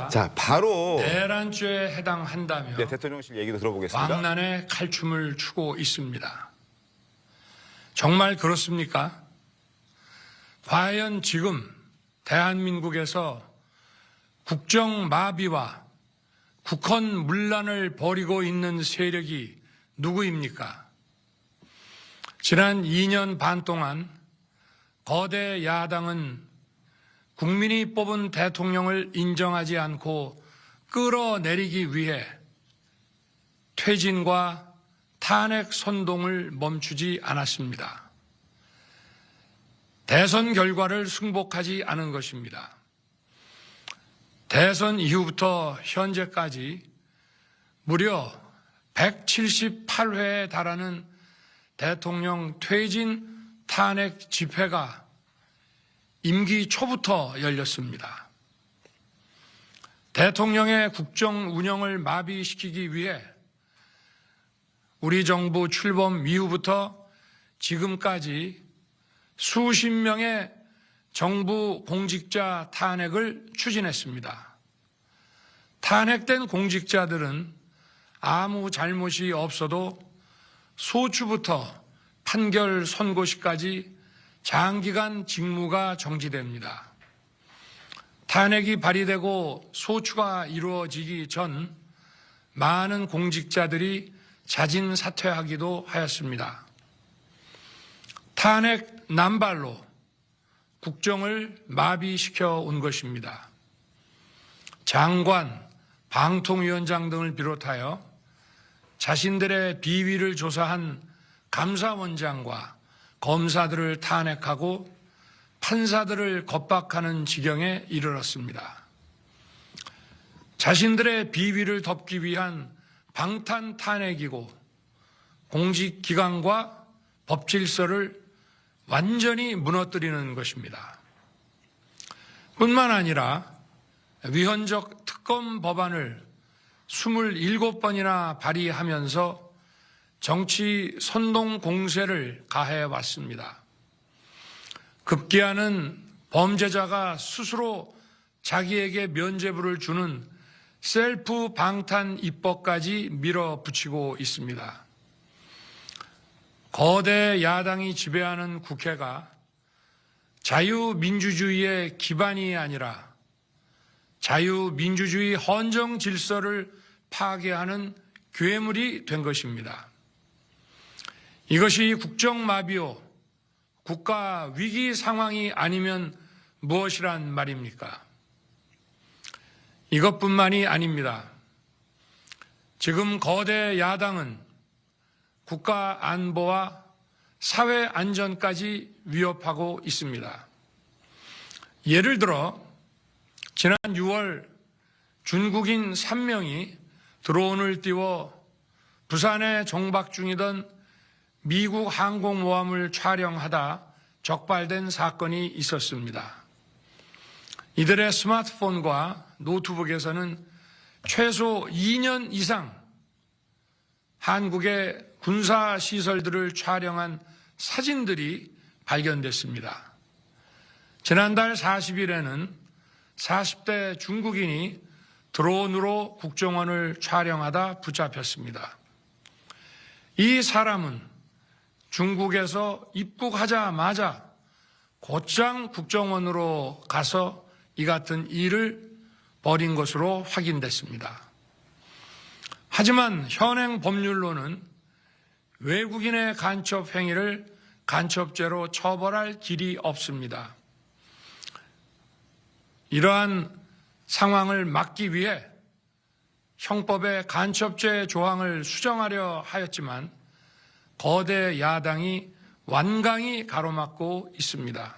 행위가 자, 바로 내란죄에 해당한다며 대통령실 얘기도 들어보겠습니다. 광란의 칼춤을 추고 있습니다. 정말 그렇습니까? 과연 지금 대한민국에서 국정마비와 국헌문란을 벌이고 있는 세력이 누구입니까? 지난 2년 반 동안 거대 야당은 국민이 뽑은 대통령을 인정하지 않고 끌어내리기 위해 퇴진과 탄핵 선동을 멈추지 않았습니다. 대선 결과를 승복하지 않은 것입니다. 대선 이후부터 현재까지 무려 178회에 달하는 대통령 퇴진 탄핵 집회가 임기 초부터 열렸습니다. 대통령의 국정 운영을 마비시키기 위해 우리 정부 출범 이후부터 지금까지 수십 명의 정부 공직자 탄핵을 추진했습니다. 탄핵된 공직자들은 아무 잘못이 없어도 소추부터 판결 선고시까지 장기간 직무가 정지됩니다. 탄핵이 발의되고 소추가 이루어지기 전 많은 공직자들이 자진 사퇴하기도 하였습니다. 탄핵 남발로 국정을 마비시켜 온 것입니다. 장관, 방통위원장 등을 비롯하여 자신들의 비위를 조사한 감사원장과 검사들을 탄핵하고 판사들을 겁박하는 지경에 이르렀습니다. 자신들의 비위를 덮기 위한 방탄 탄핵이고 공직기관과 법질서를 완전히 무너뜨리는 것입니다. 뿐만 아니라 위헌적 특검 법안을 27번이나 발의하면서 정치 선동 공세를 가해왔습니다. 급기야는 범죄자가 스스로 자기에게 면죄부를 주는 셀프 방탄 입법까지 밀어붙이고 있습니다. 거대 야당이 지배하는 국회가 자유민주주의의 기반이 아니라 자유민주주의 헌정 질서를 파괴하는 괴물이 된 것입니다. 이것이 국정마비요, 국가 위기 상황이 아니면 무엇이란 말입니까? 이것뿐만이 아닙니다. 지금 거대 야당은 국가 안보와 사회 안전까지 위협하고 있습니다. 예를 들어 지난 6월 중국인 3명이 드론을 띄워 부산에 정박 중이던 미국 항공모함을 촬영하다 적발된 사건이 있었습니다. 이들의 스마트폰과 노트북에서는 최소 2년 이상 한국의 군사시설들을 촬영한 사진들이 발견됐습니다. 지난달 40일에는 40대 중국인이 드론으로 국정원을 촬영하다 붙잡혔습니다. 이 사람은 중국에서 입국하자마자 곧장 국정원으로 가서 이 같은 일을 벌인 것으로 확인됐습니다. 하지만 현행 법률로는 외국인의 간첩 행위를 간첩죄로 처벌할 길이 없습니다. 이러한 상황을 막기 위해 형법의 간첩죄 조항을 수정하려 하였지만 거대 야당이 완강히 가로막고 있습니다.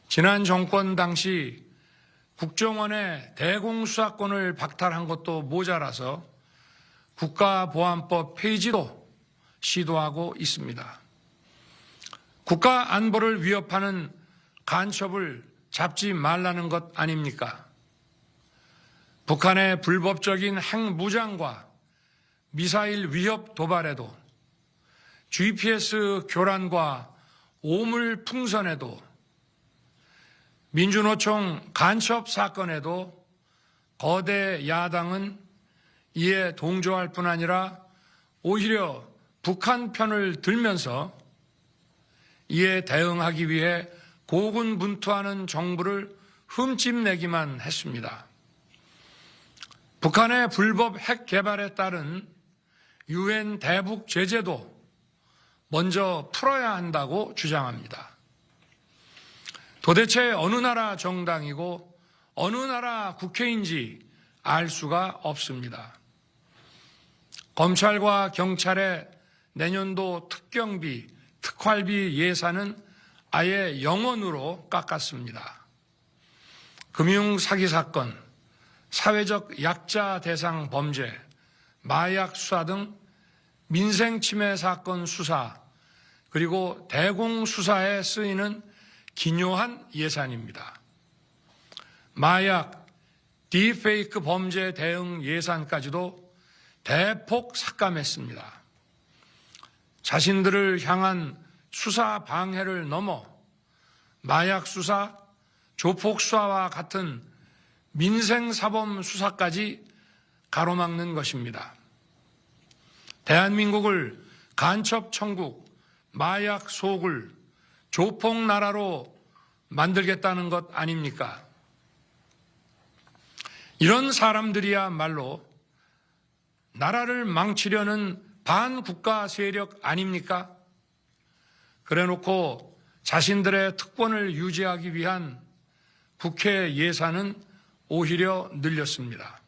지난 정권 당시 국정원의 대공수사권을 박탈한 것도 모자라서 국가보안법 폐지도 시도하고 있습니다. 국가 안보를 위협하는 간첩을 잡지 말라는 것 아닙니까? 북한의 불법적인 핵무장과 미사일 위협 도발에도 GPS 교란과 오물 풍선에도 민주노총 간첩 사건에도 거대 야당은 이에 동조할 뿐 아니라 오히려 북한 편을 들면서 이에 대응하기 위해 고군분투하는 정부를 흠집내기만 했습니다. 북한의 불법 핵 개발에 따른 유엔 대북 제재도 먼저 풀어야 한다고 주장합니다. 도대체 어느 나라 정당이고 어느 나라 국회인지 알 수가 없습니다. 검찰과 경찰의 내년도 특경비, 특활비 예산은 아예 0원으로 깎았습니다. 금융 사기 사건, 사회적 약자 대상 범죄, 마약 수사 등 민생 침해 사건 수사, 그리고 대공 수사에 쓰이는 기묘한 예산입니다. 마약, 딥페이크 범죄 대응 예산까지도 대폭 삭감했습니다. 자신들을 향한 수사 방해를 넘어 마약 수사, 조폭 수사와 같은 민생사범 수사까지 가로막는 것입니다. 대한민국을 간첩 천국, 마약 소굴, 조폭 나라로 만들겠다는 것 아닙니까? 이런 사람들이야말로 나라를 망치려는 반국가 세력 아닙니까? 그래놓고 자신들의 특권을 유지하기 위한 국회 예산은 오히려 늘렸습니다.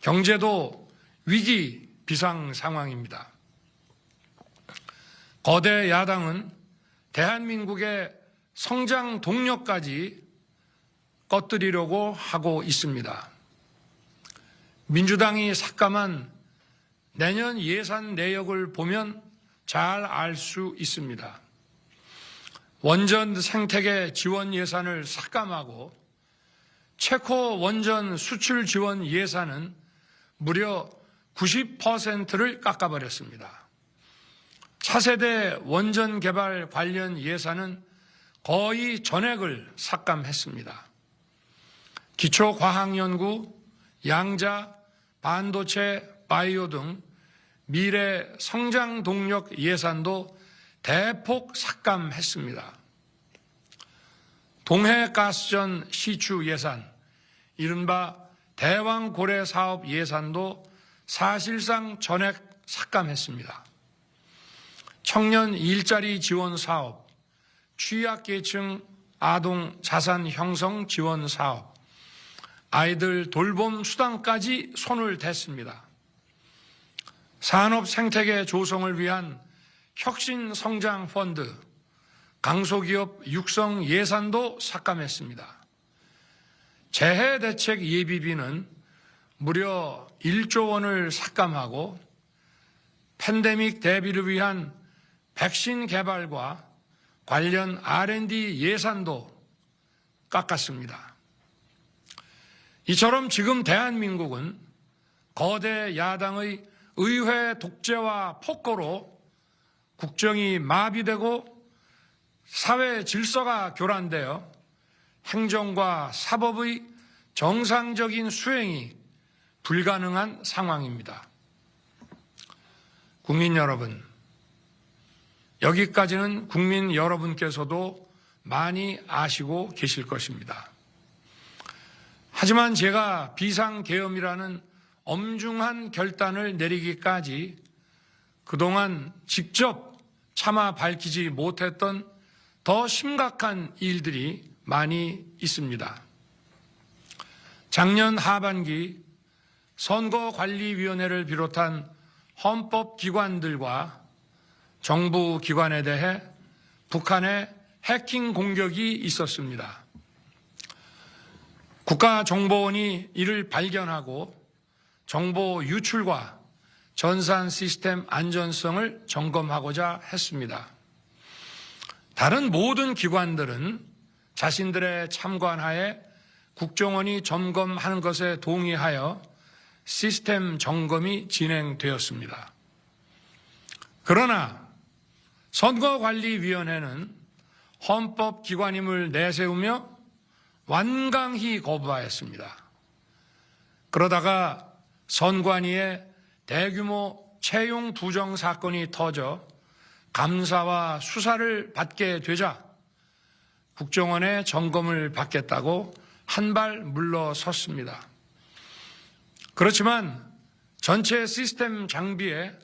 경제도 위기 비상 상황입니다. 거대 야당은 대한민국의 성장 동력까지 꺼뜨리려고 하고 있습니다. 민주당이 삭감한 내년 예산 내역을 보면 잘 알 수 있습니다. 원전 생태계 지원 예산을 삭감하고 체코 원전 수출 지원 예산은 무려 90%를 깎아버렸습니다. 차세대 원전 개발 관련 예산은 거의 전액을 삭감했습니다. 기초과학연구, 양자, 반도체, 바이오 등 미래 성장 동력 예산도 대폭 삭감했습니다. 동해가스전 시추 예산, 이른바 대왕고래 사업 예산도 사실상 전액 삭감했습니다. 청년 일자리 지원 사업, 취약계층 아동 자산 형성 지원 사업, 아이들 돌봄 수당까지 손을 댔습니다. 산업 생태계 조성을 위한 혁신 성장 펀드, 강소기업 육성 예산도 삭감했습니다. 재해 대책 예비비는 무려 1조 원을 삭감하고 팬데믹 대비를 위한 백신 개발과 관련 R&D 예산도 깎았습니다. 이처럼 지금 대한민국은 거대 야당의 의회 독재와 폭거로 국정이 마비되고 사회 질서가 교란되어 행정과 사법의 정상적인 수행이 불가능한 상황입니다. 국민 여러분, 여기까지는 국민 여러분께서도 많이 아시고 계실 것입니다. 하지만 제가 비상계엄이라는 엄중한 결단을 내리기까지 그동안 직접 차마 밝히지 못했던 더 심각한 일들이 많이 있습니다. 작년 하반기 선거관리위원회를 비롯한 헌법기관들과 정부 기관에 대해 북한의 해킹 공격이 있었습니다. 국가정보원이 이를 발견하고 정보 유출과 전산 시스템 안전성을 점검하고자 했습니다. 다른 모든 기관들은 자신들의 참관하에 국정원이 점검하는 것에 동의하여 시스템 점검이 진행되었습니다. 그러나 선거관리위원회는 헌법기관임을 내세우며 완강히 거부하였습니다. 그러다가 선관위의 대규모 채용 부정 사건이 터져 감사와 수사를 받게 되자 국정원의 점검을 받겠다고 한 발 물러섰습니다. 그렇지만 전체 시스템 장비의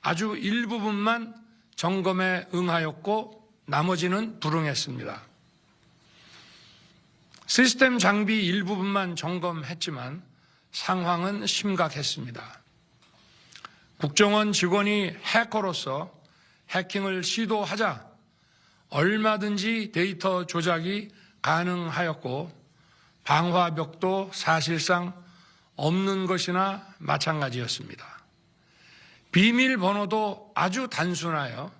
아주 일부분만 점검에 응하였고 나머지는 불응했습니다. 시스템 장비 일부분만 점검했지만 상황은 심각했습니다. 국정원 직원이 해커로서 해킹을 시도하자 얼마든지 데이터 조작이 가능하였고 방화벽도 사실상 없는 것이나 마찬가지였습니다. 비밀번호도 아주 단순하여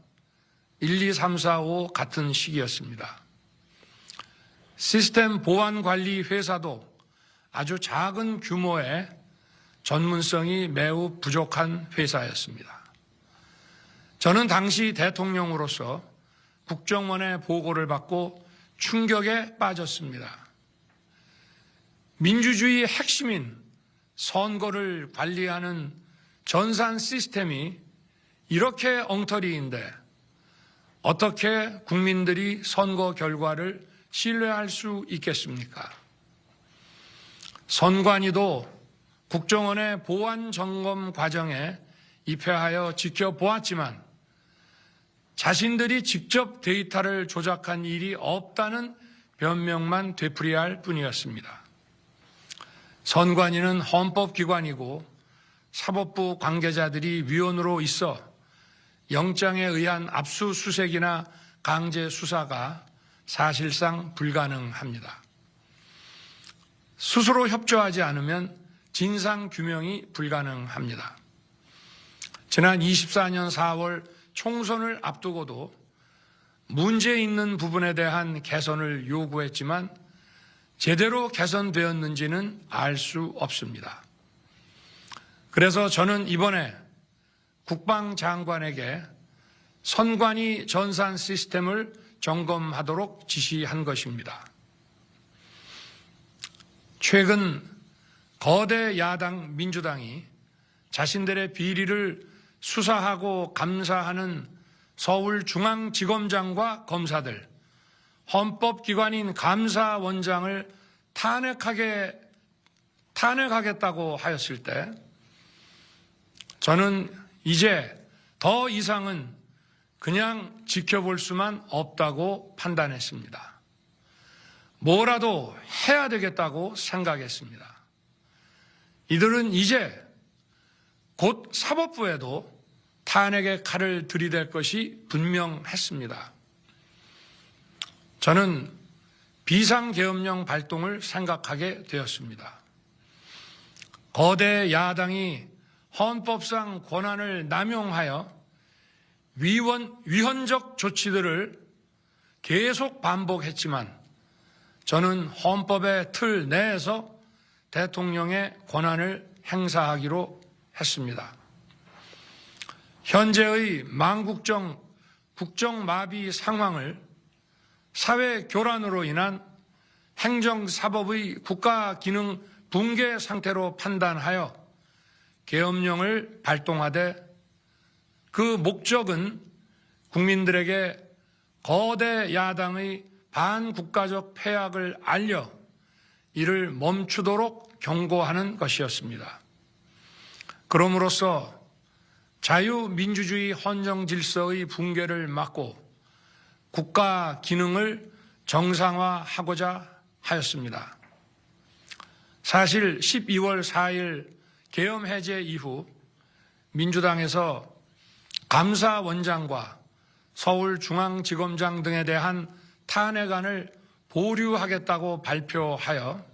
1, 2, 3, 4, 5 같은 식이었습니다. 시스템 보안관리 회사도 아주 작은 규모의 전문성이 매우 부족한 회사였습니다. 저는 당시 대통령으로서 국정원의 보고를 받고 충격에 빠졌습니다. 민주주의의 핵심인 선거를 관리하는 전산 시스템이 이렇게 엉터리인데 어떻게 국민들이 선거 결과를 신뢰할 수 있겠습니까? 선관위도 국정원의 보안 점검 과정에 입회하여 지켜보았지만 자신들이 직접 데이터를 조작한 일이 없다는 변명만 되풀이할 뿐이었습니다. 선관위는 헌법기관이고 사법부 관계자들이 위원으로 있어 영장에 의한 압수수색이나 강제 수사가 사실상 불가능합니다. 스스로 협조하지 않으면 진상규명이 불가능합니다. 지난 24년 4월 총선을 앞두고도 문제 있는 부분에 대한 개선을 요구했지만 제대로 개선되었는지는 알 수 없습니다. 그래서 저는 이번에 국방장관에게 선관위 전산 시스템을 점검하도록 지시한 것입니다. 최근 거대 야당 민주당이 자신들의 비리를 수사하고 감사하는 서울중앙지검장과 검사들, 헌법기관인 감사원장을 탄핵하겠다고 하였을 때 저는 이제 더 이상은 그냥 지켜볼 수만 없다고 판단했습니다. 뭐라도 해야 되겠다고 생각했습니다. 이들은 이제 곧 사법부에도 탄핵의 칼을 들이댈 것이 분명했습니다. 저는 비상계엄령 발동을 생각하게 되었습니다. 거대 야당이 헌법상 권한을 남용하여 위헌적 조치들을 계속 반복했지만 저는 헌법의 틀 내에서 대통령의 권한을 행사하기로 했습니다. 현재의 망국정 국정마비 상황을 사회 교란으로 인한 행정사법의 국가기능 붕괴 상태로 판단하여 계엄령을 발동하되 그 목적은 국민들에게 거대 야당의 반국가적 폐악을 알려 이를 멈추도록 경고하는 것이었습니다. 그럼으로써 자유민주주의 헌정질서의 붕괴를 막고 국가 기능을 정상화하고자 하였습니다. 사실 12월 4일 계엄 해제 이후 민주당에서 감사원장과 서울중앙지검장 등에 대한 탄핵안을 보류하겠다고 발표하여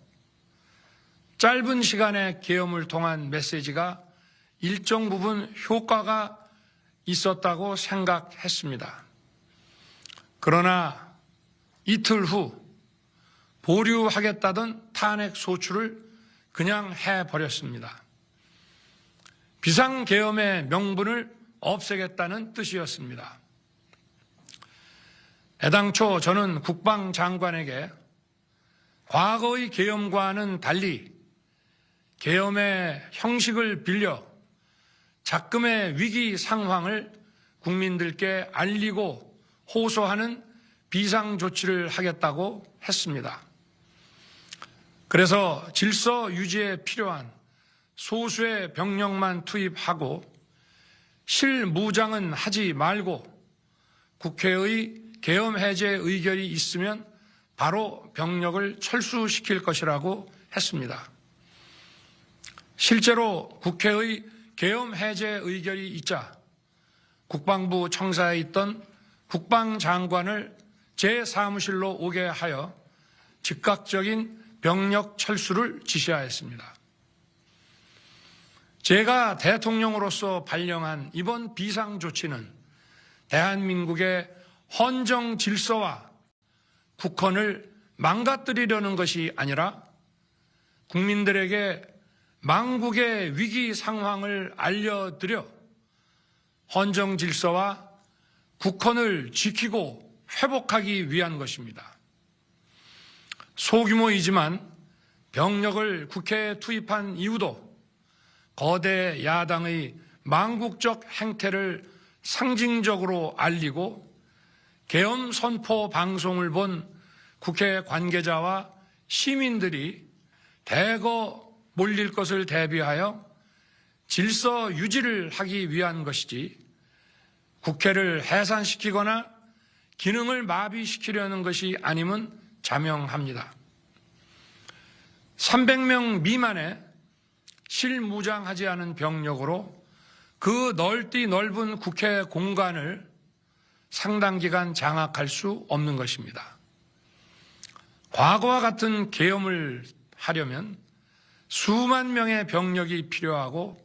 짧은 시간의 계엄을 통한 메시지가 일정 부분 효과가 있었다고 생각했습니다. 그러나 이틀 후 보류하겠다던 탄핵 소추를 그냥 해버렸습니다. 비상계엄의 명분을 없애겠다는 뜻이었습니다. 애당초 저는 국방장관에게 과거의 계엄과는 달리 계엄의 형식을 빌려 작금의 위기 상황을 국민들께 알리고 호소하는 비상조치를 하겠다고 했습니다. 그래서 질서 유지에 필요한 소수의 병력만 투입하고 실무장은 하지 말고 국회의 계엄 해제 의결이 있으면 바로 병력을 철수시킬 것이라고 했습니다. 실제로 국회의 계엄 해제 의결이 있자 국방부 청사에 있던 국방장관을 제 사무실로 오게 하여 즉각적인 병력 철수를 지시하였습니다. 제가 대통령으로서 발령한 이번 비상조치는 대한민국의 헌정 질서와 국헌을 망가뜨리려는 것이 아니라 국민들에게 망국의 위기 상황을 알려드려 헌정 질서와 국헌을 지키고 회복하기 위한 것입니다. 소규모이지만 병력을 국회에 투입한 이유도 거대 야당의 망국적 행태를 상징적으로 알리고 계엄 선포 방송을 본 국회 관계자와 시민들이 대거 몰릴 것을 대비하여 질서 유지를 하기 위한 것이지 국회를 해산시키거나 기능을 마비시키려는 것이 아님은 자명합니다. 300명 미만의 실무장하지 않은 병력으로 그 넓디 넓은 국회 공간을 상당 기간 장악할 수 없는 것입니다. 과거와 같은 계엄을 하려면 수만 명의 병력이 필요하고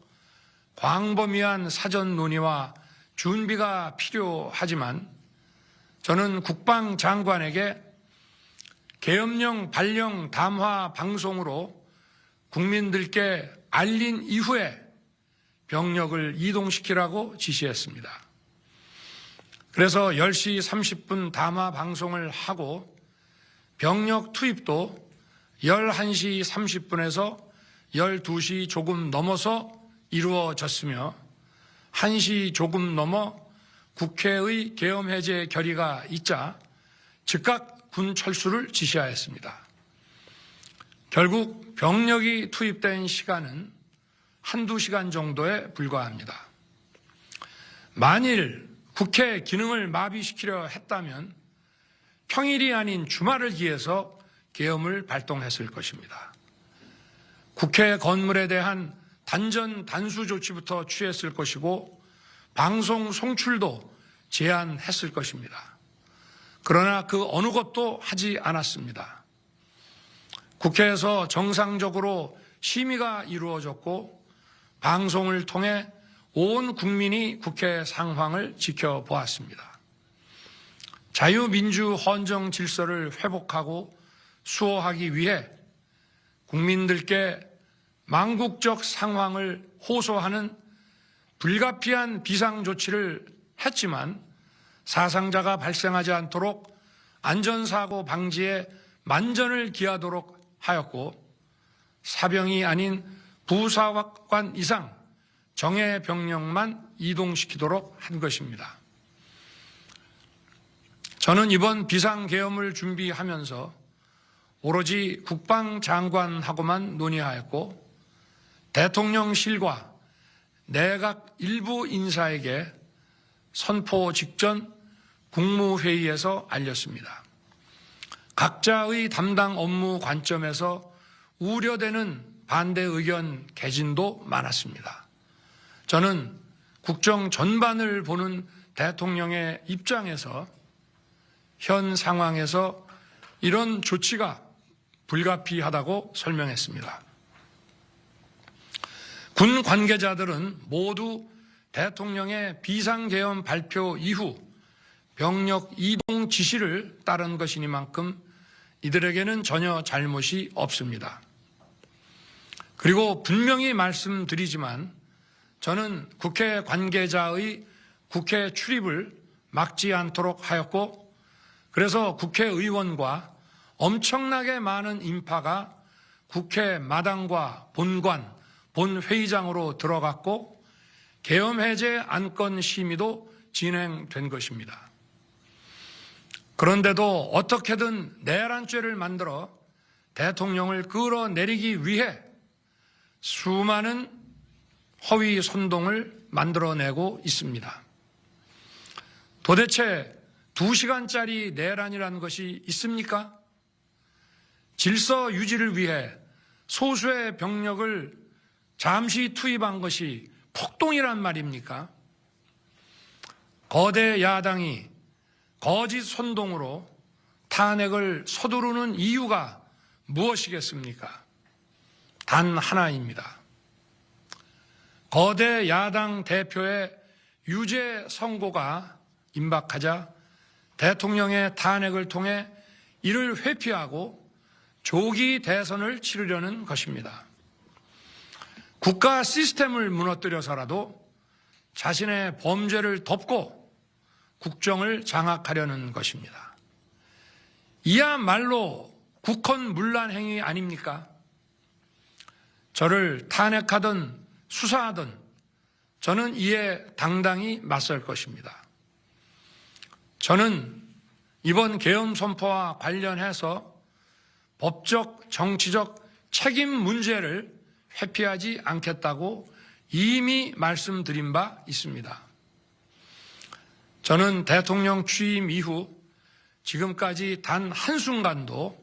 광범위한 사전 논의와 준비가 필요하지만 저는 국방장관에게 계엄령 발령 담화 방송으로 국민들께 알린 이후에 병력을 이동시키라고 지시했습니다. 그래서 10시 30분 담화 방송을 하고 병력 투입도 11시 30분에서 12시 조금 넘어서 이루어졌으며 1시 조금 넘어 국회의 계엄 해제 결의가 있자 즉각 군 철수를 지시하였습니다. 결국 병력이 투입된 시간은 한두 시간 정도에 불과합니다. 만일 국회 기능을 마비시키려 했다면 평일이 아닌 주말을 기해서 계엄을 발동했을 것입니다. 국회 건물에 대한 단전 단수 조치부터 취했을 것이고 방송 송출도 제한했을 것입니다. 그러나 그 어느 것도 하지 않았습니다. 국회에서 정상적으로 심의가 이루어졌고 방송을 통해 온 국민이 국회 상황을 지켜보았습니다. 자유민주 헌정 질서를 회복하고 수호하기 위해 국민들께 망국적 상황을 호소하는 불가피한 비상조치를 했지만 사상자가 발생하지 않도록 안전사고 방지에 만전을 기하도록 하였고 사병이 아닌 부사관 이상 정예 병력만 이동시키도록 한 것입니다. 저는 이번 비상계엄을 준비하면서 오로지 국방장관하고만 논의하였고 대통령실과 내각 일부 인사에게 선포 직전 국무회의에서 알렸습니다. 각자의 담당 업무 관점에서 우려되는 반대 의견 개진도 많았습니다. 저는 국정 전반을 보는 대통령의 입장에서 현 상황에서 이런 조치가 불가피하다고 설명했습니다. 군 관계자들은 모두 대통령의 비상계엄 발표 이후 병력 이동 지시를 따른 것이니만큼 이들에게는 전혀 잘못이 없습니다. 그리고 분명히 말씀드리지만 저는 국회 관계자의 국회 출입을 막지 않도록 하였고 그래서 국회의원과 엄청나게 많은 인파가 국회 마당과 본관, 본회의장으로 들어갔고 계엄 해제 안건 심의도 진행된 것입니다. 그런데도 어떻게든 내란죄를 만들어 대통령을 끌어내리기 위해 수많은 허위 선동을 만들어내고 있습니다. 도대체 2시간짜리 내란이라는 것이 있습니까? 질서 유지를 위해 소수의 병력을 잠시 투입한 것이 폭동이란 말입니까? 거대 야당이 거짓 선동으로 탄핵을 서두르는 이유가 무엇이겠습니까? 단 하나입니다. 거대 야당 대표의 유죄 선고가 임박하자 대통령의 탄핵을 통해 이를 회피하고 조기 대선을 치르려는 것입니다. 국가 시스템을 무너뜨려서라도 자신의 범죄를 덮고 국정을 장악하려는 것입니다. 이야말로 국헌문란 행위 아닙니까? 저를 탄핵하든 수사하든 저는 이에 당당히 맞설 것입니다. 저는 이번 계엄 선포와 관련해서 법적, 정치적 책임 문제를 회피하지 않겠다고 이미 말씀드린 바 있습니다. 저는 대통령 취임 이후 지금까지 단 한순간도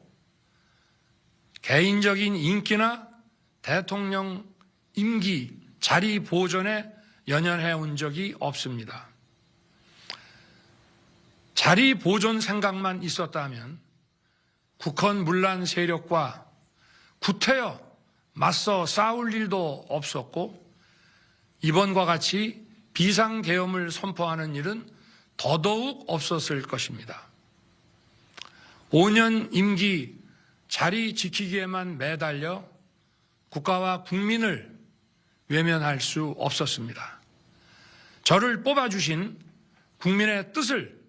개인적인 인기나 대통령 임기 자리 보존에 연연해 온 적이 없습니다. 자리 보존 생각만 있었다면 국헌문란 세력과 구태여 맞서 싸울 일도 없었고 이번과 같이 비상계엄을 선포하는 일은 더더욱 없었을 것입니다. 5년 임기 자리 지키기에만 매달려 국가와 국민을 외면할 수 없었습니다. 저를 뽑아주신 국민의 뜻을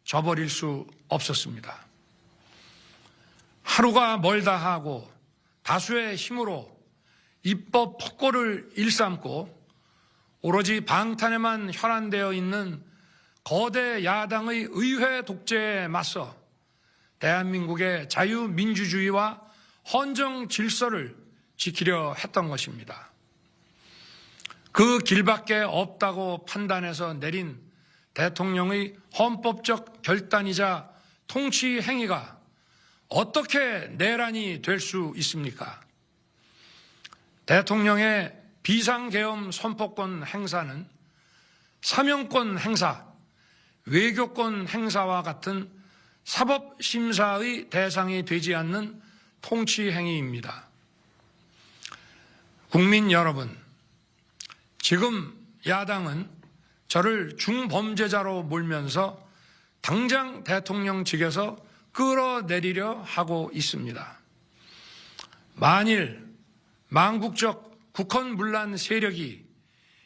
저버릴 수 없었습니다. 하루가 멀다 하고 다수의 힘으로 입법 폭고를 일삼고 오로지 방탄에만 혈안되어 있는 거대 야당의 의회 독재에 맞서 대한민국의 자유민주주의와 헌정 질서를 지키려 했던 것입니다. 그 길밖에 없다고 판단해서 내린 대통령의 헌법적 결단이자 통치 행위가 어떻게 내란이 될 수 있습니까? 대통령의 비상계엄 선포권 행사는 사명권 행사, 외교권 행사와 같은 사법심사의 대상이 되지 않는 통치 행위입니다. 국민 여러분, 지금 야당은 저를 중범죄자로 몰면서 당장 대통령직에서 끌어내리려 하고 있습니다. 만일 망국적 국헌문란 세력이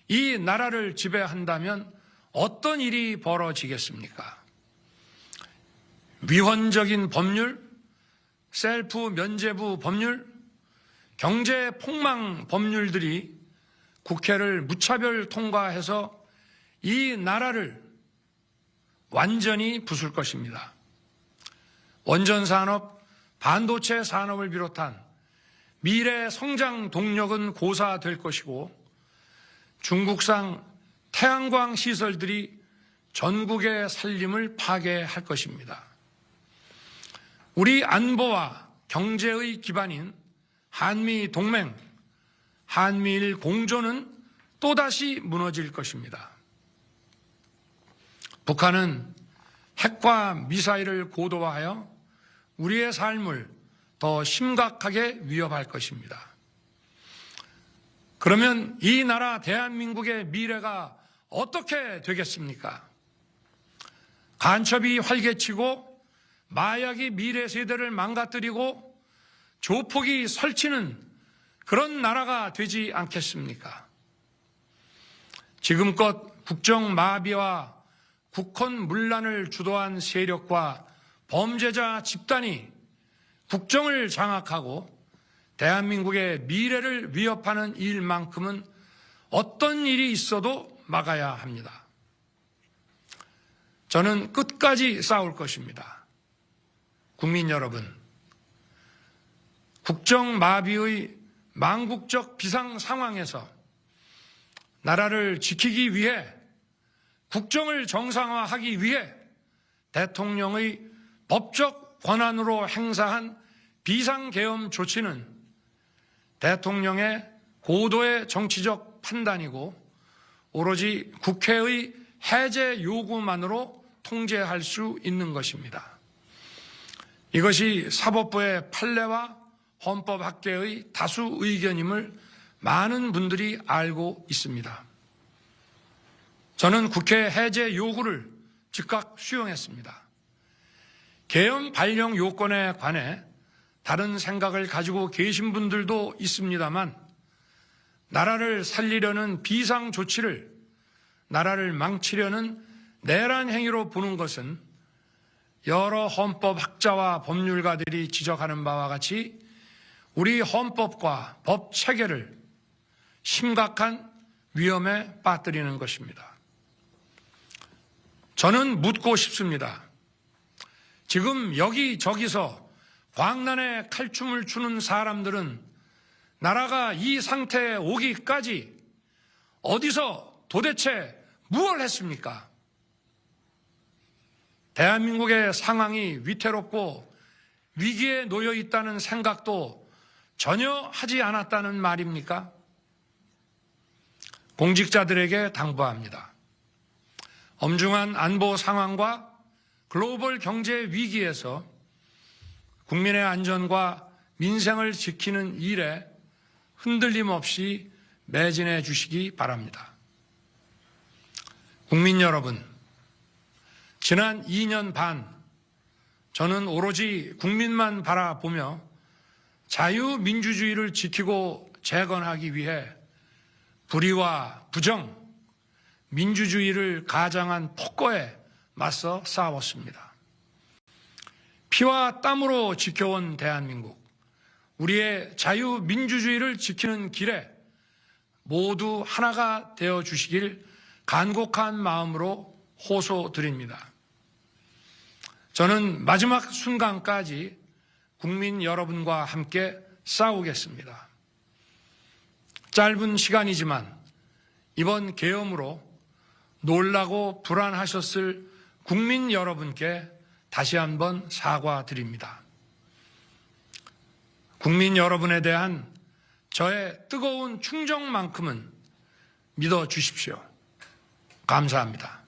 이 나라를 지배한다면 어떤 일이 벌어지겠습니까? 위헌적인 법률, 셀프 면죄부 법률, 경제 폭망 법률들이 국회를 무차별 통과해서 이 나라를 완전히 부술 것입니다. 원전 산업, 반도체 산업을 비롯한 미래 성장 동력은 고사될 것이고 중국산 태양광 시설들이 전국의 살림을 파괴할 것입니다. 우리 안보와 경제의 기반인 한미 동맹, 한미일 공조는 또다시 무너질 것입니다. 북한은 핵과 미사일을 고도화하여 우리의 삶을 더 심각하게 위협할 것입니다. 그러면 이 나라 대한민국의 미래가 어떻게 되겠습니까? 간첩이 활개치고 마약이 미래 세대를 망가뜨리고 조폭이 설치는 그런 나라가 되지 않겠습니까? 지금껏 국정마비와 국헌문란을 주도한 세력과 범죄자 집단이 국정을 장악하고 대한민국의 미래를 위협하는 일만큼은 어떤 일이 있어도 막아야 합니다. 저는 끝까지 싸울 것입니다. 국민 여러분, 국정마비의 망국적 비상 상황에서 나라를 지키기 위해, 국정을 정상화하기 위해 대통령의 법적 권한으로 행사한 비상계엄 조치는 대통령의 고도의 정치적 판단이고 오로지 국회의 해제 요구만으로 통제할 수 있는 것입니다. 이것이 사법부의 판례와 헌법학계의 다수 의견임을 많은 분들이 알고 있습니다. 저는 국회 해제 요구를 즉각 수용했습니다. 계엄 발령 요건에 관해 다른 생각을 가지고 계신 분들도 있습니다만 나라를 살리려는 비상 조치를 나라를 망치려는 내란 행위로 보는 것은 여러 헌법학자와 법률가들이 지적하는 바와 같이 우리 헌법과 법 체계를 심각한 위험에 빠뜨리는 것입니다. 저는 묻고 싶습니다. 지금 여기저기서 광란에 칼춤을 추는 사람들은 나라가 이 상태에 오기까지 어디서 도대체 무엇을 했습니까? 대한민국의 상황이 위태롭고 위기에 놓여 있다는 생각도 전혀 하지 않았다는 말입니까? 공직자들에게 당부합니다. 엄중한 안보 상황과 글로벌 경제 위기에서 국민의 안전과 민생을 지키는 일에 흔들림 없이 매진해 주시기 바랍니다. 국민 여러분, 지난 2년 반 저는 오로지 국민만 바라보며 자유민주주의를 지키고 재건하기 위해 불의와 부정, 민주주의를 가장한 폭거에 맞서 싸웠습니다. 피와 땀으로 지켜온 대한민국, 우리의 자유민주주의를 지키는 길에 모두 하나가 되어 주시길 간곡한 마음으로 호소드립니다. 저는 마지막 순간까지 국민 여러분과 함께 싸우겠습니다. 짧은 시간이지만 이번 계엄으로 놀라고 불안하셨을 국민 여러분께 다시 한번 사과드립니다. 국민 여러분에 대한 저의 뜨거운 충정만큼은 믿어 주십시오. 감사합니다.